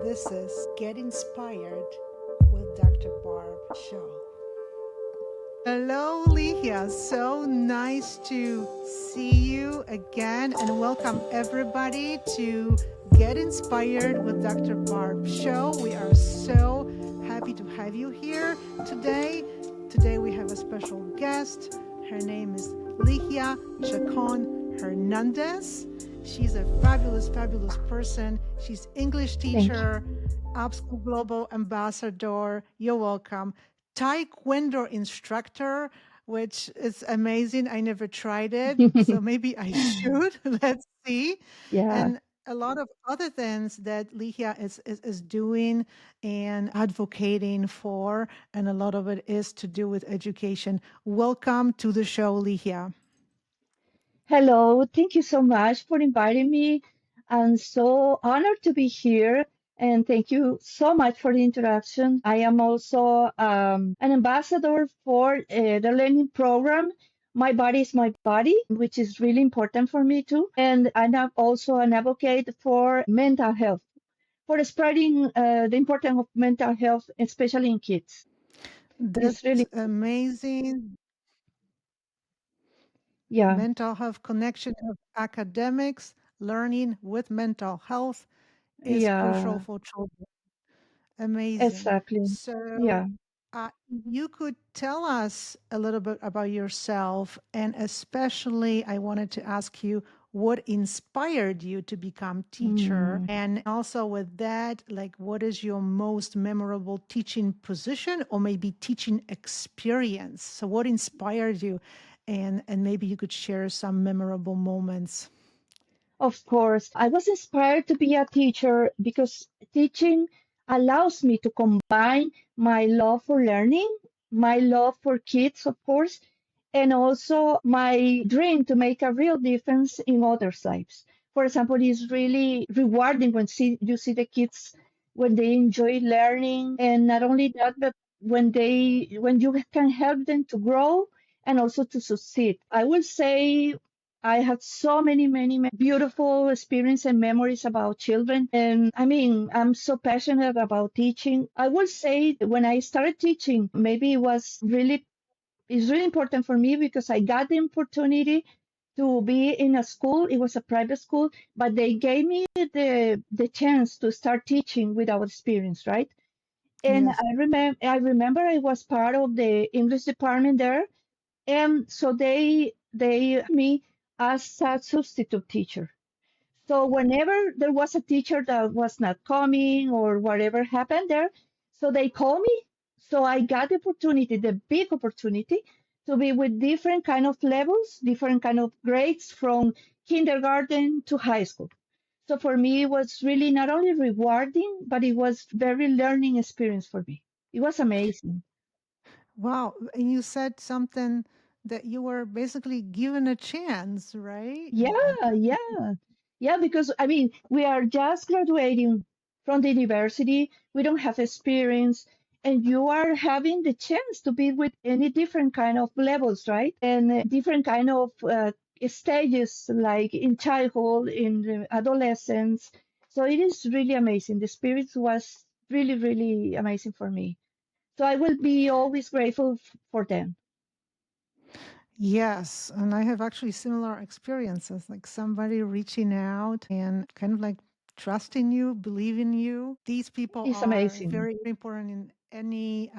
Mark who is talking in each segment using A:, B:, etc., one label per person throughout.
A: This is Get Inspired with Dr. Barb show. Hello, Ligia. So nice to see you again, and welcome everybody to Get Inspired with Dr. Barb show. We are so happy to have you here today. Today we have a special guest. Her name is Ligia Chacón Hernández. She's a fabulous, fabulous person. She's English teacher, Upschool Global Ambassador. You're welcome. Taekwondo instructor, which is amazing. I never tried it, so maybe I should. Let's see.
B: Yeah.
A: And a lot of other things that Ligia is doing and advocating for, and a lot of it is to do with education. Welcome to the show, Ligia.
B: Hello. Thank you so much for inviting me. I'm so honored to be here. And thank you so much for the introduction. I am also an ambassador for the learning program. My body is my body, which is really important for me too. And I'm also an advocate for mental health, for spreading the importance of mental health, especially in kids.
A: That's
B: It's really,
A: amazing.
B: yeah,
A: Mental health connection of academics, learning with mental health is crucial
B: yeah,
A: for children. Amazing.
B: exactly.
A: So,
B: Yeah.
A: you could tell us a little bit about yourself, and especially I wanted to ask you what inspired you to become teacher,
B: Mm.
A: and also with that, like what is your most memorable teaching position or maybe teaching experience? So, what inspired you, and maybe you could share some memorable moments.
B: Of course, I was inspired to be a teacher because teaching allows me to combine my love for learning, my love for kids, of course, and also my dream to make a real difference in others' lives. For example, it's really rewarding when you see the kids when they enjoy learning, and not only that, but when you can help them to grow and also to succeed. I will say I had so many beautiful experiences and memories about children. And I mean, I'm so passionate about teaching. I will say that when I started teaching, maybe it's really important for me because I got the opportunity to be in a school. It was a private school, but they gave me the chance to start teaching without experience, right? And
A: Yes.
B: I remember I was part of the English department there, and so they me as a substitute teacher. So whenever there was a teacher that was not coming or whatever happened there, so they call me. So I got the opportunity, the big opportunity, to be with different kind of levels, different kind of grades from kindergarten to high school. So for me, it was really not only rewarding, but it was very learning experience for me. It was amazing.
A: Wow. And you said something that you were basically given a chance, right?
B: Yeah, because I mean, we are just graduating from the university, we don't have experience, and you are having the chance to be with any different kind of levels, right? And different kind of stages, like in childhood, in the adolescence. So it is really amazing. The spirit was really amazing for me. So I will be always grateful for them.
A: Yes. And I have actually similar experiences, like somebody reaching out and kind of like trusting you, believing you. These people
B: It's
A: are
B: amazing.
A: very important in any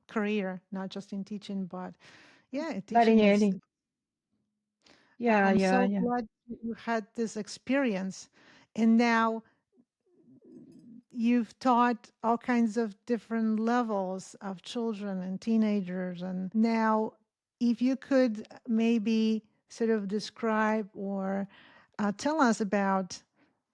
A: career, not just in teaching, but yeah,
B: But in
A: teaching is.
B: any, yeah,
A: I'm
B: yeah,
A: so
B: yeah.
A: glad you had this experience. And now you've taught all kinds of different levels of children and teenagers. And now, if you could maybe sort of describe or tell us about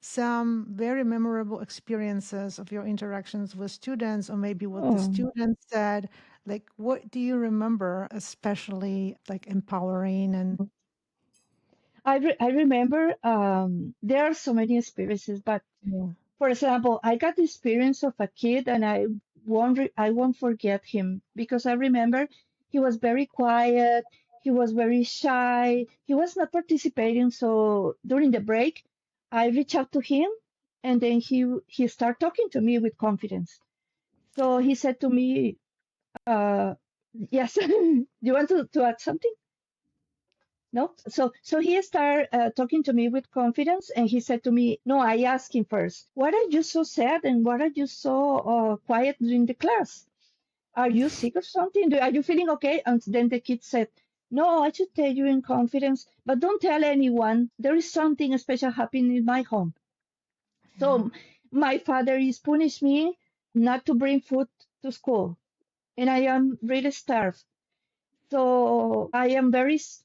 A: some very memorable experiences of your interactions with students, or maybe what the
B: Oh.
A: students said, like what do you remember especially like empowering and
B: I remember there are so many experiences, but
A: yeah.
B: for example, I got the experience of a kid, and I won't forget him because I remember he was very quiet, he was very shy, he was not participating. So during the break, I reached out to him, And then he started talking to me with confidence. So he said to me, yes, you want to add something? No? So he started talking to me with confidence, and he said to me, no, I asked him first, why are you so sad and why are you so quiet during the class? Are you sick or something? Are you feeling okay? And then the kid said, no, I should tell you in confidence, but don't tell anyone. There is something special happening in my home.
A: Yeah.
B: So my father is punish me not to bring food to school, and I am really starved. So I am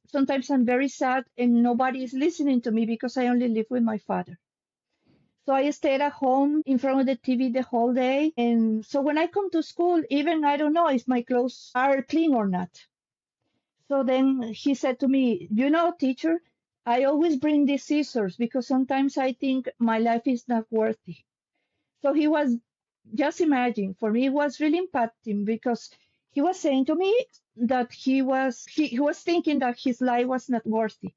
B: sometimes I'm very sad and nobody is listening to me because I only live with my father. So I stayed at home in front of the TV the whole day. And so when I come to school, even I don't know if my clothes are clean or not. So then he said to me, teacher, I always bring these scissors because sometimes I think my life is not worthy. So he was, just imagine, for me, it was really impacting because he was saying to me that he was thinking that his life was not worthy.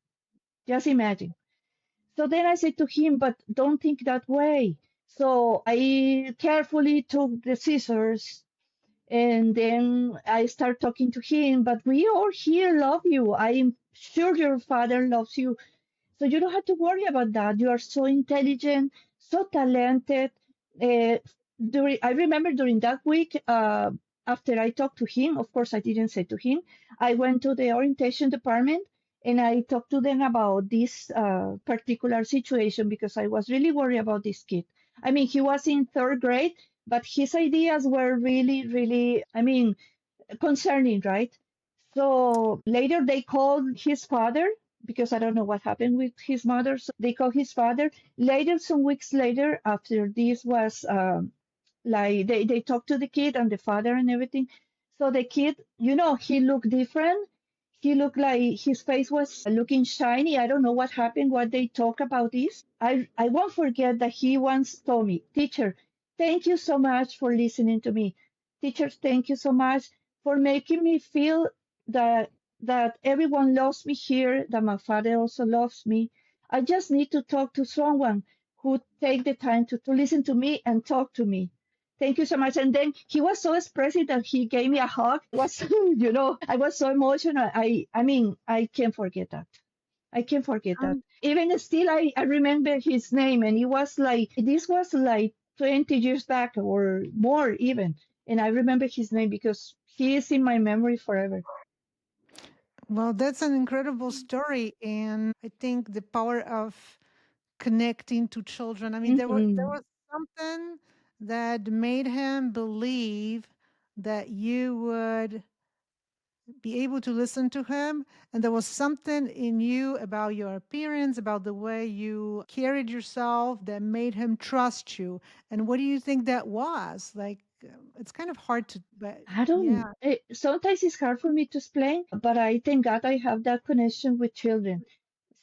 B: Just imagine. So then I said to him, but don't think that way. So I carefully took the scissors and then I start talking to him, but we all here love you. I am sure your father loves you. So you don't have to worry about that. You are so intelligent, so talented. Uh, I remember during that week, after I talked to him, of course I didn't say to him, I went to the orientation department and I talked to them about this particular situation because I was really worried about this kid. I mean, he was in third grade, but his ideas were really, really, concerning, right? So later they called his father because I don't know what happened with his mother. So they called his father. Later, some weeks later, after this was like they talked to the kid and the father and everything. So the kid, he looked different. He looked like his face was looking shiny. I don't know what happened, what they talk about this. I won't forget that he once told me, teacher, thank you so much for listening to me. Teacher, thank you so much for making me feel that everyone loves me here, that my father also loves me. I just need to talk to someone who take the time to listen to me and talk to me. Thank you so much. And then he was so expressive that he gave me a hug. Was, I was so emotional. I can't forget that. I can't forget that.
A: Um,
B: Even still, I remember his name, and this was like 20 years back or more even. And I remember his name because he is in my memory forever.
A: well, that's an incredible story, and I think the power of connecting to children. I mean, there
B: Hmm.
A: was something that made him believe that you would be able to listen to him, and there was something in you about your appearance, about the way you carried yourself that made him trust you. And what do you think that was? Like, it's kind of hard to, but
B: I
A: yeah.
B: don't. Sometimes it's hard for me to explain, but I thank God I have that connection with children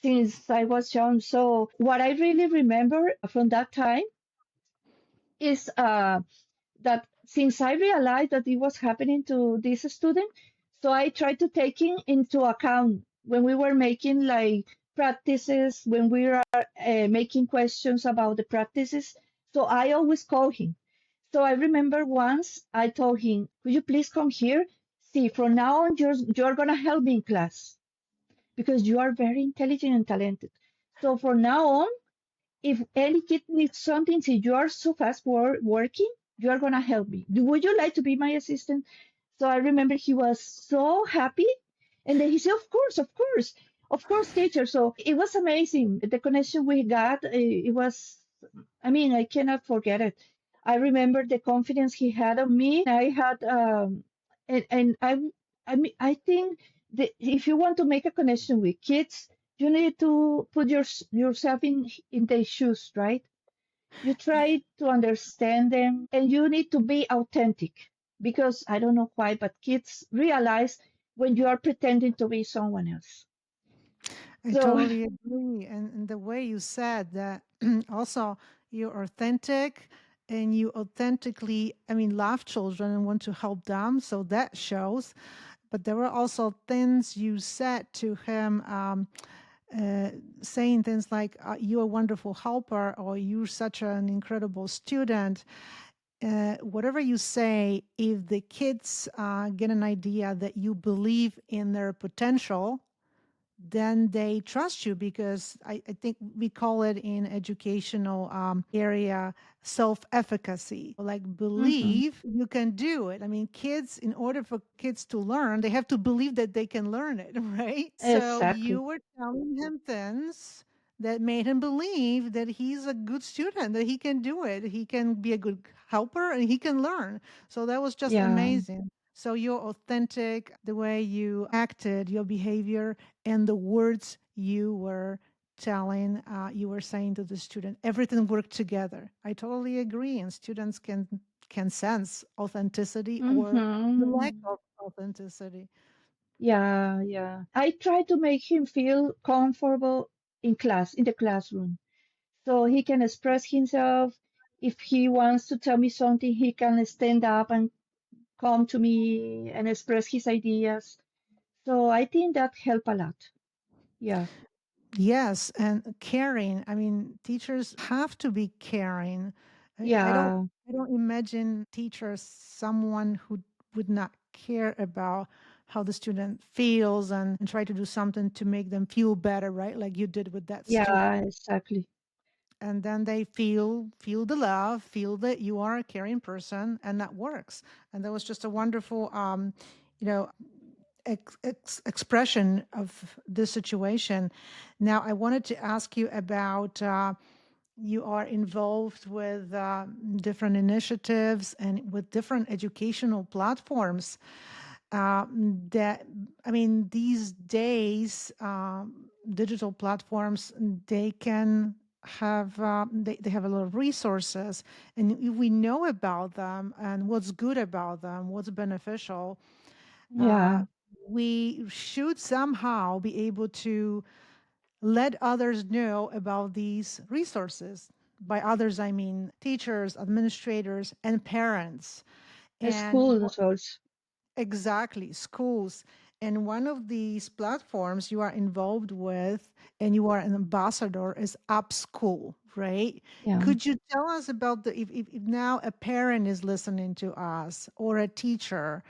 B: since I was young. So what I really remember from that time is that since I realized that it was happening to this student, so I tried to take it into account when we were making like practices, when we are making questions about the practices. So I always call him. So I remember once I told him, "Could you please come here? See, from now on, you're gonna help me in class because you are very intelligent and talented. So from now on." If any kid needs something, since you are so fast working, you are gonna help me. Would you like to be my assistant? So I remember he was so happy, and then he said, of course, teacher." So it was amazing. The connection we got, it was, I cannot forget it. I remember the confidence he had on me. I had, and I think that if you want to make a connection with kids, you need to put yourself in their shoes, right? You try to understand them, and you need to be authentic because I don't know why, but kids realize when you are pretending to be someone else.
A: I
B: So
A: totally agree. And the way you said that also you're authentic and you authentically, I mean, love children and want to help them. So that shows. But there were also things you said to him. uh, saying things like, you're a wonderful helper, or you're such an incredible student. Whatever you say, if the kids get an idea that you believe in their potential, then they trust you, because I think we call it in educational area self-efficacy. Like,
B: Hmm.
A: believe you can do it. I mean, kids, in order for kids to learn, they have to believe that they can learn it, right? So you
B: Exactly.
A: were telling him things that made him believe that he's a good student, that he can do it, he can be a good helper, and he can learn. So that was just
B: Yeah.
A: amazing. So you're authentic, the way you acted, your behavior, and the words you were telling, you were saying to the student, everything worked together. I totally agree, and students can sense authenticity or the lack
B: Hmm.
A: of authenticity.
B: Yeah, yeah. I try to make him feel comfortable in class, in the classroom, so he can express himself. If he wants to tell me something, he can stand up and come to me and express his ideas. So I think that helped a lot. Yeah,
A: Yes, and caring. I mean, teachers have to be caring. I don't
B: yeah,
A: I don't imagine teachers someone who would not care about how the student feels, and try to do something to make them feel better, right? Like you did with that student.
B: yeah, exactly.
A: And then they feel the love, feel that you are a caring person, and that works. And that was just a wonderful you know expression of this situation. Now, I wanted to ask you about, you are involved with different initiatives and with different educational platforms. That, I mean, these days, digital platforms, they can have, they have a lot of resources, and if we know about them and what's good about them, what's beneficial, uh,
B: Yeah,
A: we should somehow be able to let others know about these resources. By others, I mean teachers, administrators, and parents. And
B: schools also.
A: exactly, schools. And one of these platforms you are involved with, and you are an ambassador, is Upschool, right?
B: Yeah.
A: Could you tell us about the, if now a parent is listening to us, or a teacher,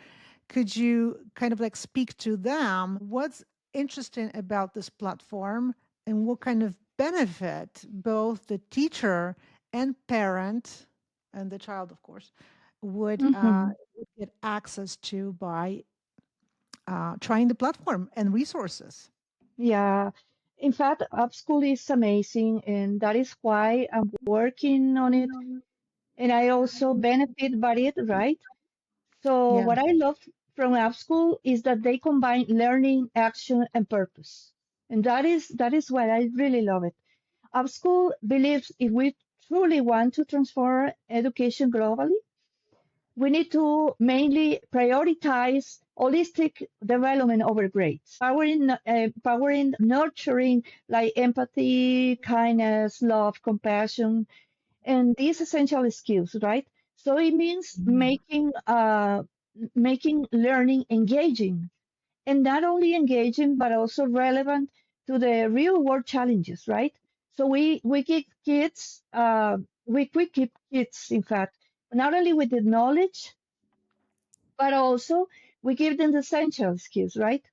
A: could you kind of like speak to them? What's interesting about this platform, and what kind of benefit both the teacher and parent, and the child, of course,
B: Hmm.
A: would get access to by trying the platform and resources?
B: Yeah. In fact, Upschool is amazing, and that is why I'm working on it. And I also benefit by it, right? So
A: Yeah.
B: what I love from Upschool is that they combine learning, action, and purpose. And that is why I really love it. Upschool believes if we truly want to transform education globally, we need to mainly prioritize holistic development over grades, powering, nurturing like empathy, kindness, love, compassion, and these essential skills, right? So it means making learning engaging, and not only engaging but also relevant to the real world challenges, right? So we give kids we keep kids, in fact, not only with the knowledge but also we give them the essential skills, right?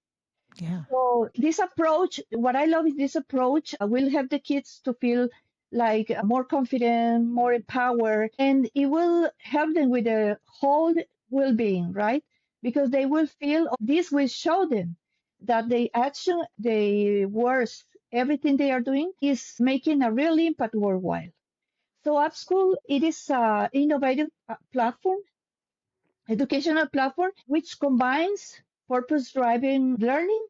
A: Yeah.
B: So this approach, what I love is this approach will help the kids to feel like more confident, more empowered, and it will help them with their whole well-being, right? Because they will feel this will show them that the action, the words, everything they are doing is making a real impact worldwide. So UpSchool, it is an innovative platform, educational platform, which combines purpose-driven learning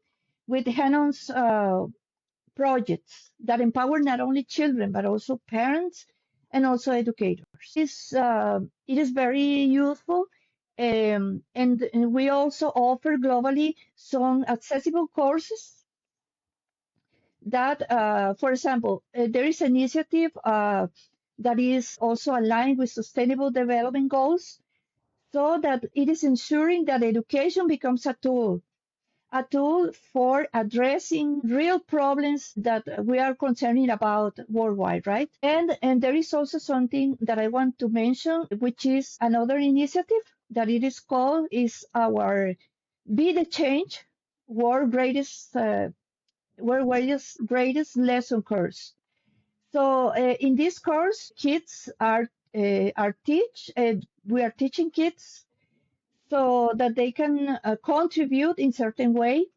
B: with hands-on projects that empower not only children but also parents and also educators. It is very useful, and we also offer globally some accessible courses that, for example, there is an initiative that is also aligned with sustainable development goals, so that it is ensuring that education becomes a tool, a tool for addressing real problems that we are concerning about worldwide, right? And there is also something that I want to mention, which is another initiative that it is called is our Be the Change World Greatest Lesson course. So in this course, kids we are teaching kids so that they can contribute in certain way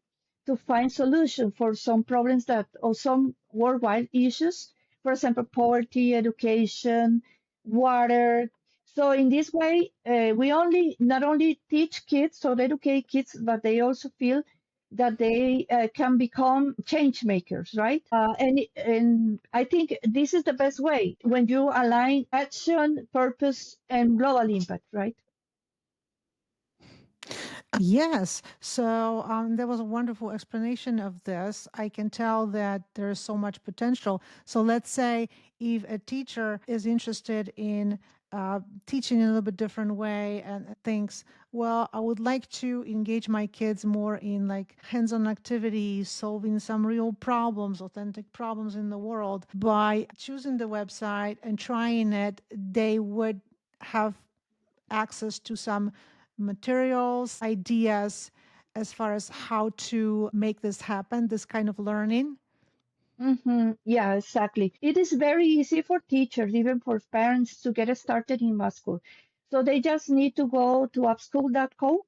B: to find solution for some problems that or some worldwide issues, for example, poverty, education, water. So in this way, we only not only teach kids or educate kids, but they also feel that they can become change makers, right? And I think this is the best way when you align action, purpose, and global impact, right?
A: Yes. So there was a wonderful explanation of this. I can tell that there's so much potential. So let's say if a teacher is interested in teaching in a little bit different way and thinks, well, I would like to engage my kids more in like hands-on activities, solving some real problems, authentic problems in the world. By choosing the website and trying it, they would have access to some materials, ideas as far as how to make this happen, this kind of learning.
B: Yeah, exactly. It is very easy for teachers, even for parents, to get started in math school. So they just need to go to upschool.co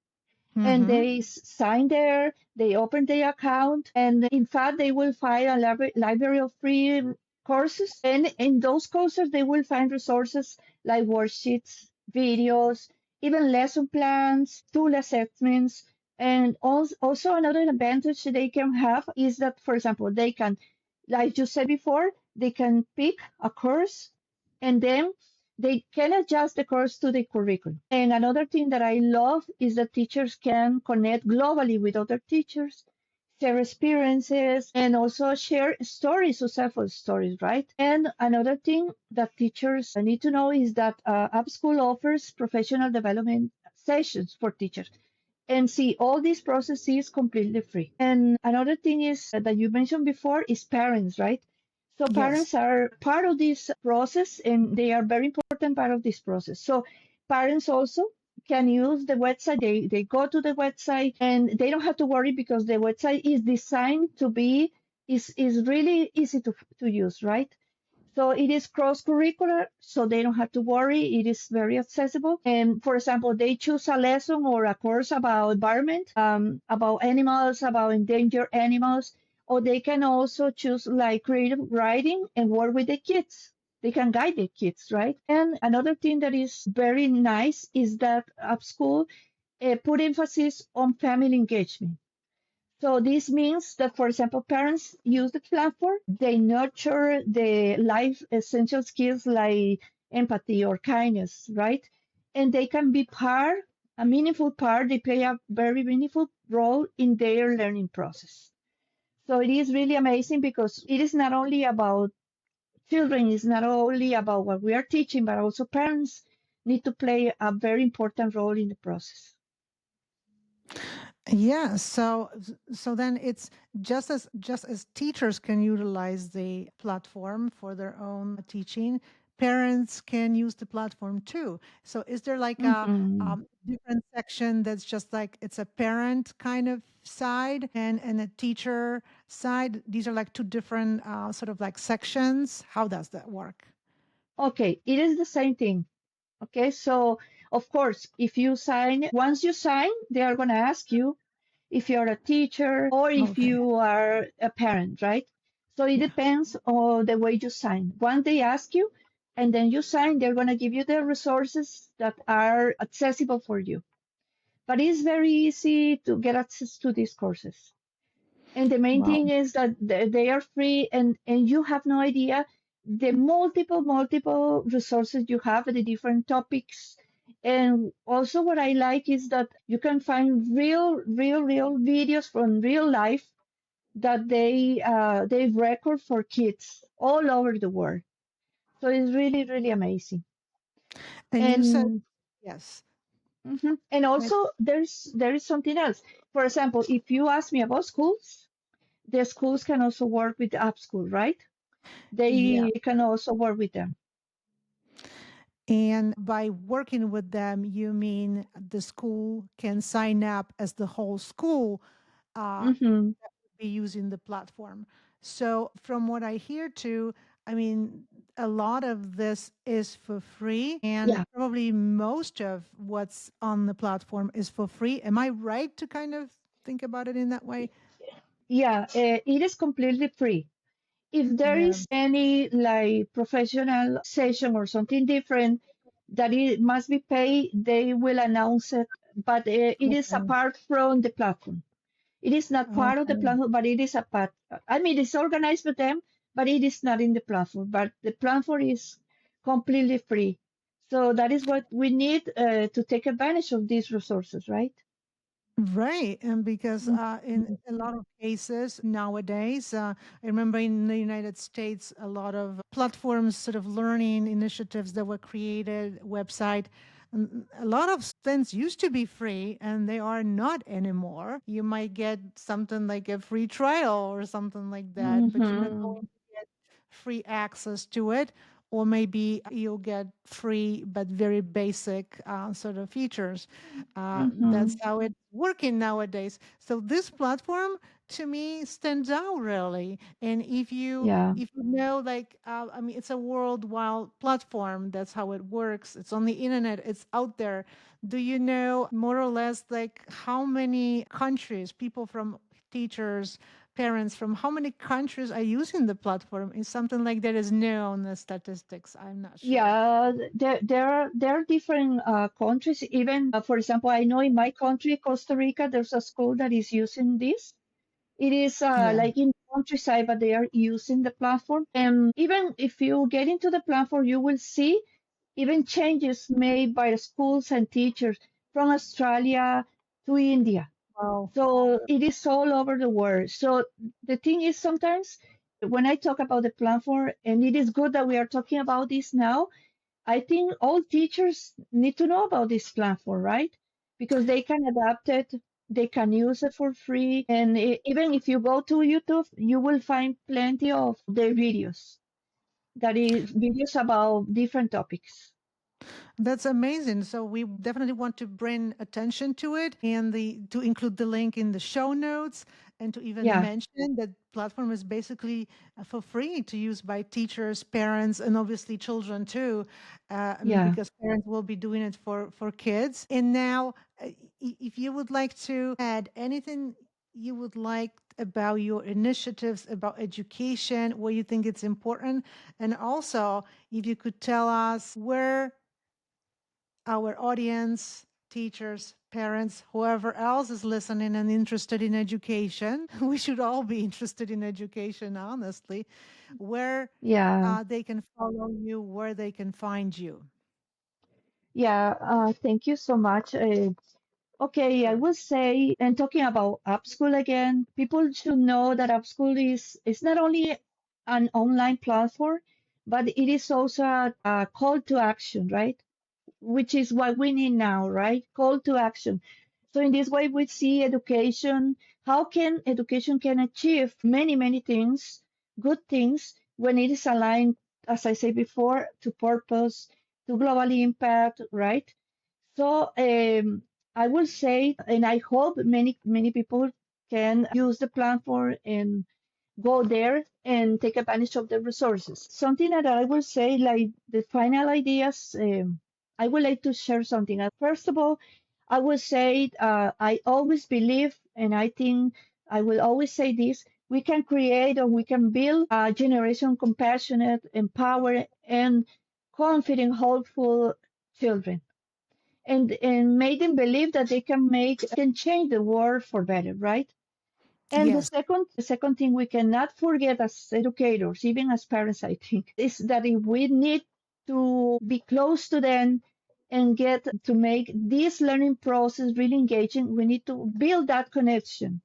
B: and
A: Mm-hmm.
B: they sign there, they open their account, and in fact, they will find a library of free courses. And in those courses, they will find resources like worksheets, videos, even lesson plans, tool assessments. And also another advantage they can have is that, for example, they can, like you said before, they can pick a course and then they can adjust the course to the curriculum. And another thing that I love is that teachers can connect globally with other teachers, share experiences, and also share stories, successful stories, right? And another thing that teachers need to know is that UpSchool offers professional development sessions for teachers. And see, all these processes completely free. And another thing is that you mentioned before is parents, right? So
A: Yes.
B: parents are part of this process and they are very important part of this process. So parents also can use the website. They go to the website and they don't have to worry because the website is designed to be is really easy to use, right? So it is cross-curricular, so they don't have to worry. It is very accessible. And for example, they choose a lesson or a course about environment, about animals, about endangered animals, or they can also choose like creative writing and work with the kids. They can guide the kids, right? And another thing that is very nice is that Upschool put emphasis on family engagement. So this means that, for example, parents use the platform, they nurture the life essential skills like empathy or kindness, right? And they can be a meaningful part, they play a very meaningful role in their learning process. So it is really amazing because it is not only about children, it's not only about what we are teaching, but also parents need to play a very important role in the process.
A: Yeah, so then it's just as teachers can utilize the platform for their own teaching, parents can use the platform too. So is there like a
B: Mhm.
A: different section that's just like it's a parent kind of side and a teacher side? These are like two different sort of like sections. How does that work?
B: Okay, it is the same thing. Okay, so of course, if you sign, once you sign, they are going to ask you if you're a teacher or if
A: Okay.
B: you are a parent, right? So it
A: Yeah.
B: depends on the way you sign. Once they ask you and then you sign, they're going to give you the resources that are accessible for you. But it's very easy to get access to these courses. And the main
A: Wow.
B: thing is that they are free and you have no idea the multiple resources you have, the different topics. And also what I like is that you can find real videos from real life that they record for kids all over the world. So it's really amazing.
A: And you said
B: And
A: yes.
B: And
A: Right.
B: also, there is something else. For example, if you ask me about schools, the schools can also work with Upschool, right?
A: Yeah.
B: They can also work with them.
A: And by working with them, you mean the school can sign up as the whole school uh,
B: Hmm.
A: be using the platform. So, from what I hear too, I mean, a lot of this is for free, and
B: Yeah,
A: probably most of what's on the platform is for free. Am I right to kind of think about it in that way?
B: yeah, it is completely free. If there
A: Yeah.
B: is any like professional session or something different that it must be paid, they will announce it, but it is
A: Okay.
B: apart from the platform. It is not part of the
A: Okay.
B: platform, but it is a part. I mean, it's organized with them, but it is not in the platform. But the platform is completely free. So that is what we need to take advantage of these resources, right?
A: Right, and because in
B: Mhm.
A: a lot of cases nowadays, I remember in the United States, a lot of platforms, sort of learning initiatives that were created, website. A lot of things used to be free, and they are not anymore. You might get something like a free trial or something like that, but you're not going
B: Mhm.
A: to get free access to it. Or maybe you'll get free but very basic sort of features. That's
B: Mhm.
A: how it's working nowadays. So this platform to me stands out really. And
B: Yeah.
A: if you know, like, I mean, it's a worldwide platform. That's how it works. It's on the internet. It's out there. Do you know more or less like how many countries, people from teachers, parents from how many countries are using the platform? Is something like that is known the statistics? I'm not sure.
B: Yeah, there are different countries. Even for example, I know in my country, Costa Rica, there's a school that is using this. It is
A: Yeah.
B: like in countryside, but they are using the platform. And even if you get into the platform, you will see even changes made by the schools and teachers from Australia to India.
A: Wow.
B: So it is all over the world. So the thing is sometimes when I talk about the platform, and it is good that we are talking about this now, I think all teachers need to know about this platform, right? Because they can adapt it, they can use it for free, and even if you go to YouTube, you will find plenty of their videos. That is videos about different topics.
A: That's amazing. So we definitely want to bring attention to it and the to include the link in the show notes and to even
B: Yeah,
A: mention that platform is basically for free to use by teachers, parents, and obviously children too,
B: yeah.
A: because parents will be doing it for kids. And now, if you would like to add anything you would like about your initiatives about education, where you think it's important, and also if you could tell us where our audience, teachers, parents, whoever else is listening and interested in education, we should all be interested in education, honestly, where
B: Yeah,
A: they can follow you, where they can find you.
B: yeah. Thank you so much. Okay, I
A: Sure.
B: will say, and talking about Upschool again, people should know that Upschool is not only an online platform, but it is also a call to action, right? Which is what we need now, right? Call to action. So in this way, we see education, how can education can achieve many, many things, good things, when it is aligned, as I said before, to purpose, to global impact, right? So I will say, and I hope many, many people can use the platform and go there and take advantage of the resources. Something that I will say, like the final ideas, I would like to share something. First of all, I will say I always believe, and I think I will always say this: we can create or we can build a generation compassionate, empowered, and confident, hopeful children and made them believe that they can change the world for better, right? And
A: Yes.
B: the second thing we cannot forget as educators, even as parents, I think, is that if we need to be close to them and get to make this learning process really engaging, we need to build that connection.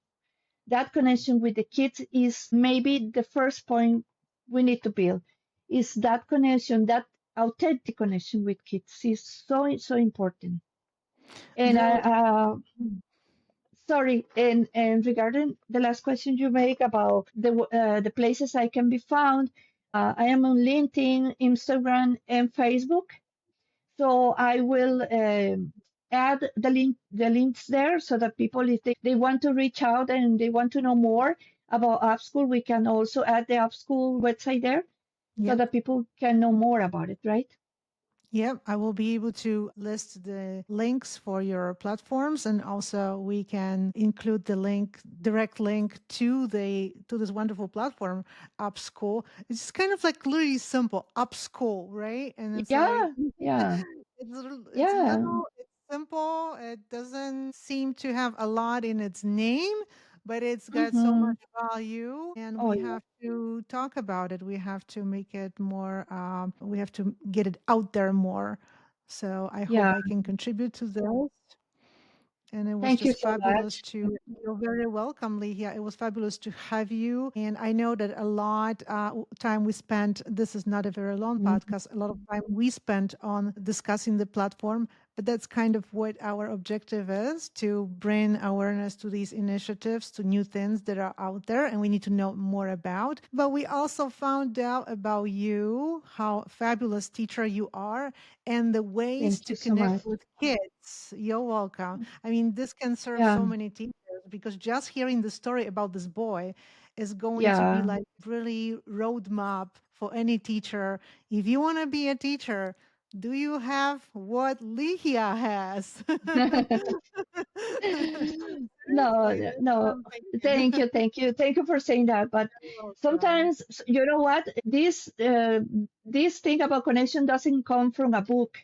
B: That connection with the kids is maybe the first point we need to build. Is that connection, that authentic connection with kids is so important. And
A: No.
B: sorry, and regarding the last question you make about the places I can be found, I am on LinkedIn, Instagram, and Facebook. So I will add the links there so that people, if they want to reach out and they want to know more about Upschool, we can also add the Upschool website there so
A: Yep.
B: that people can know more about it, right?
A: Yep, I will be able to list the links for your platforms, and also we can include the link, direct link to this wonderful platform, Upschool. It's kind of like really simple, Upschool, right? And it's like
B: Yeah, yeah,
A: it's
B: yeah.
A: little, it's simple. It doesn't seem to have a lot in its name, but it's got so
B: Mm-hmm.
A: much value, and
B: Oh,
A: we
B: yeah,
A: have to talk about it. We have to make it more, we have to get it out there more. So I hope
B: yeah.
A: I can contribute to this. And it was
B: Thank you
A: just
B: so
A: fabulous
B: much.
A: to, you're very welcome, Ligia. It was fabulous to have you. And I know that a lot time we spent, this is not a very long
B: Mhm.
A: podcast, a lot of time we spent on discussing the platform, but that's kind of what our objective is, to bring awareness to these initiatives, to new things that are out there and we need to know more about. But we also found out about you, how fabulous teacher you are, and the ways
B: Thank
A: to
B: you so
A: connect
B: much.
A: with kids. You're welcome. I mean, this can serve
B: Yeah,
A: so many teachers, because just hearing the story about this boy is going to be
B: yeah.
A: like really roadmap for any teacher. If you want to be a teacher, do you have what Ligia has?
B: No,
A: Seriously, that's what
B: no.
A: I'm
B: Thank
A: thinking.
B: you, thank you, thank you for saying that. But
A: You're welcome.
B: sometimes, you know what? This thing about connection doesn't come from a book.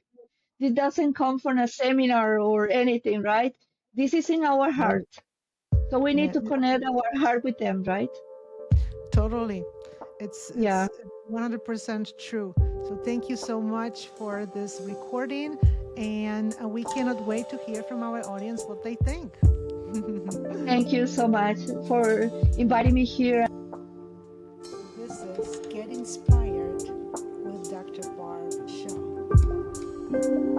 B: This doesn't come from a seminar or anything, right? This is in our
A: Right.
B: heart. So we need
A: Yeah,
B: to connect our heart with them, right?
A: totally.
B: Yeah.
A: It's 100% true. So thank you so much for this recording, and we cannot wait to hear from our audience what they think.
B: Thank you so much for inviting me here.
A: This is Get Inspired.